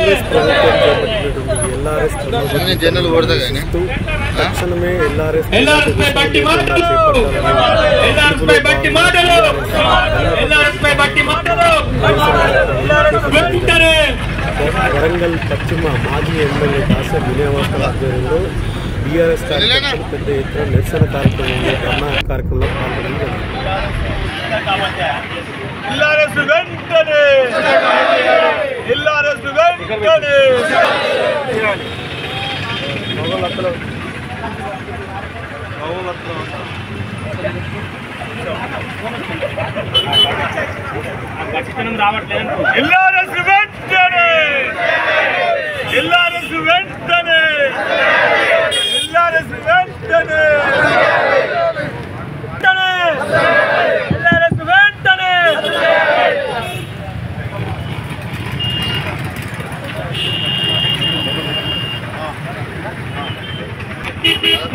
కాంగ్రెస్ ప్రభుత్వం చేపట్టినటువంటి ఎల్ఆర్ఎస్ తక్షణమే ఎల్ఆర్ఎస్ వరంగల్ పశ్చిమ మాజీ ఎమ్మెల్యే దాసరి వినయవర్ధన్ ఆధ్వర్యంలో బీఆర్ఎస్ కార్యకర్తలు పెద్ద ఎత్తున నిరసన కార్యక్రమంలో ధర్నా కార్యక్రమంలో పాల్గొనడం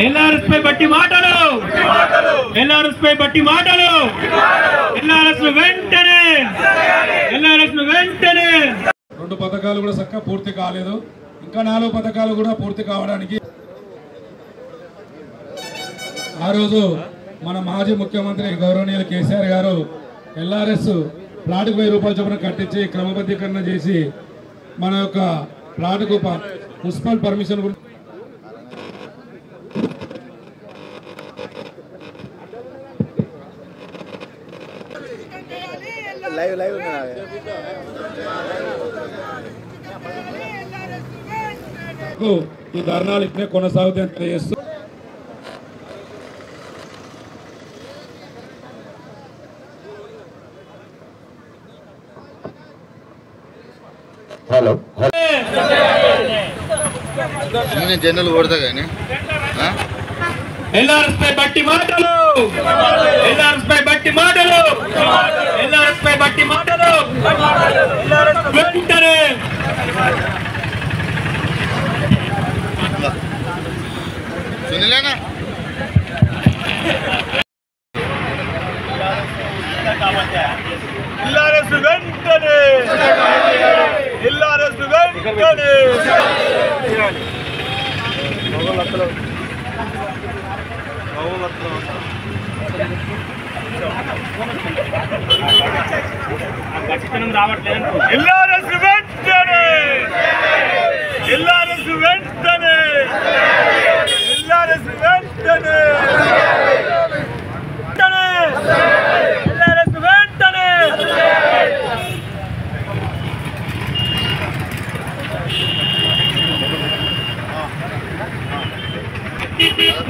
ఎల్ఆర్ఎస్ పై బట్టి మాటలు ఎల్ఆర్ఎస్ పై బట్టి మాటలు ఎల్ఆర్ఎస్ వెంటనే ఎల్ఆర్ఎస్ వెంటనే 2 పథకాలు కూడా చక్కగా పూర్తి కాలేదు. ఇంకా 4 పథకాలు కూడా పూర్తి కావడానికి ఆ రోజు మన మాజీ ముఖ్యమంత్రి గౌరవనీయులు కేసీఆర్ గారు ఎల్ఆర్ఎస్ ప్లాట్కు 1000 రూపాయల చొప్పున కట్టించి క్రమబద్ధీకరణ చేసి మన యొక్క ప్లాట్కు మున్సిపల్ పర్మిషన్ కూడా ఈ ధర్నాలు ఇట్లే కొనసాగుతాయని తెలియజేస్తూ హలో జనరల్ కొడతా కానీ ఎల్ఆర్ఎస్ పై బట్టి మాటలు ఎల్ఆర్ఎస్ పై బట్టి మాటలు ఎల్ఆర్ఎస్ పై బట్టి మాటలు వెంటనే సునీలేనా ఎల్ఆర్ఎస్ వెంటనే ఎల్ఆర్ఎస్ వెంటనే ఎల్ఆర్ఎస్ వెంటనే ఎల్ఆర్ఎస్ వెంటనే ఎల్ఆర్ఎస్ వెంటనే ఎల్ఆర్ఎస్ వెంటనే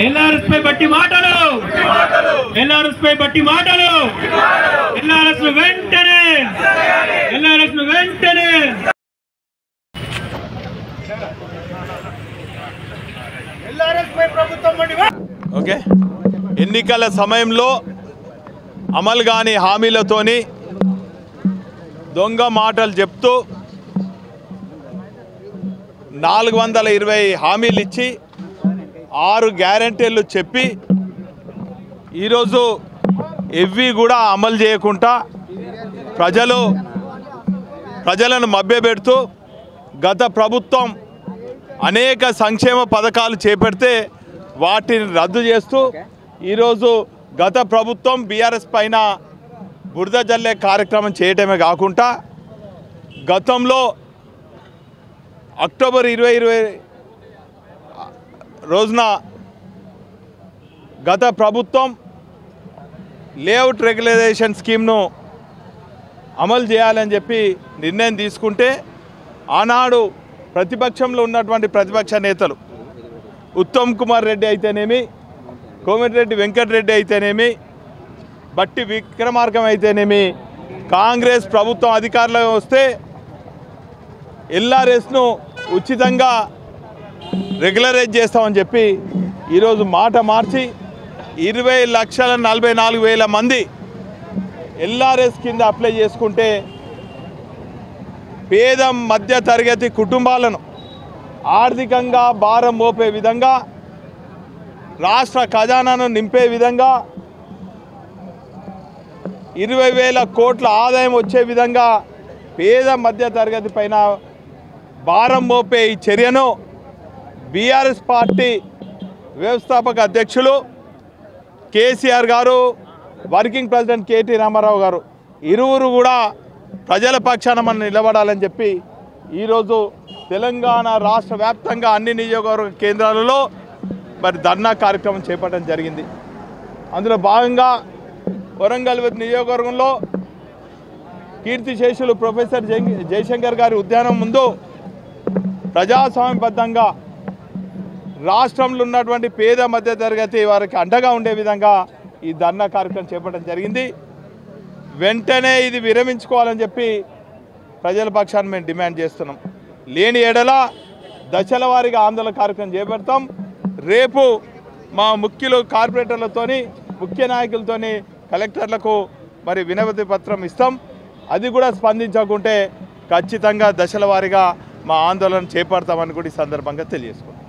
ఎల్ఆర్ఎస్ పై బట్టి మాటలు ఎల్ఆర్ఎస్ పై బట్టి మాటలు ఎల్ఆర్ఎస్ వెంటనే ఎల్ఆర్ఎస్ వెంటనే ఎల్ఆర్ఎస్ పై ప్రభుత్వం ఓకే ఎన్నికల సమయంలో అమలు కాని హామీలతోని దొంగ మాటలు చెప్తూ 420 హామీలు ఇచ్చి 6 గ్యారెంటీలు చెప్పి ఈరోజు ఎవ్వి కూడా అమలు చేయకుండా ప్రజలను మభ్యపెడుతూ గత ప్రభుత్వం అనేక సంక్షేమ పథకాలు చేపడితే వాటిని రద్దు చేస్తూ ఈరోజు గత ప్రభుత్వం బీఆర్ఎస్ పైన బురద జల్లే కార్యక్రమం చేయటమే కాకుండా గతంలో అక్టోబర్ 2020 రోజున గత ప్రభుత్వం లేఅవుట్ రెగ్యులరైజేషన్ స్కీమ్ను అమలు చేయాలని చెప్పి నిర్ణయం తీసుకుంటే ఆనాడు ప్రతిపక్షంలో ఉన్నటువంటి ప్రతిపక్ష నేతలు ఉత్తమ్ కుమార్ రెడ్డి అయితేనేమి, కోమటిరెడ్డి వెంకటరెడ్డి అయితేనేమి, బట్టి విక్రమార్కం అయితేనేమి కాంగ్రెస్ ప్రభుత్వం అధికారంలో వస్తే ఎల్ఆర్ఎస్ను ఉచితంగా రెగ్యులరైజ్ చేస్తామని చెప్పి ఈరోజు మాట మార్చి 20,44,000 మంది ఎల్ఆర్ఎస్ కింద అప్లై చేసుకుంటే పేద మధ్య తరగతి కుటుంబాలను ఆర్థికంగా భారం మోపే విధంగా రాష్ట్ర ఖజానాను నింపే విధంగా 20,000 కోట్ల ఆదాయం వచ్చే విధంగా పేద మధ్య తరగతి పైన భారం మోపే ఈ చర్యను బీఆర్ఎస్ పార్టీ వ్యవస్థాపక అధ్యక్షులు కేసీఆర్ గారు, వర్కింగ్ ప్రెసిడెంట్ కేటీ రామారావు గారు ఇరువురు కూడా ప్రజల పక్షాన మనం నిలబడాలని చెప్పి ఈరోజు తెలంగాణ రాష్ట్ర వ్యాప్తంగా అన్ని నియోజకవర్గ కేంద్రాలలో మరి ధర్నా కార్యక్రమం చేపట్టడం జరిగింది. అందులో భాగంగా వరంగల్ నియోజకవర్గంలో కీర్తిశేషులు ప్రొఫెసర్ జయశంకర్ గారి ఉద్యానం ముందు ప్రజాస్వామ్యబద్ధంగా రాష్ట్రంలో ఉన్నటువంటి పేద మధ్యతరగతి వారికి అండగా ఉండే విధంగా ఈ ధర్నా కార్యక్రమం చేపట్టడం జరిగింది. వెంటనే ఇది విరమించుకోవాలని చెప్పి ప్రజల పక్షాన్ని మేము డిమాండ్ చేస్తున్నాం. లేని ఎడల దశల వారీగా ఆందోళన కార్యక్రమం చేపడతాం. రేపు మా ముఖ్యులు కార్పొరేటర్లతోని ముఖ్య నాయకులతోని కలెక్టర్లకు మరి వినతి పత్రం ఇస్తాం. అది కూడా స్పందించకుంటే ఖచ్చితంగా దశల వారీగా మా ఆందోళన చేపడతామని కూడా ఈ సందర్భంగా తెలియజేసుకుంటాం.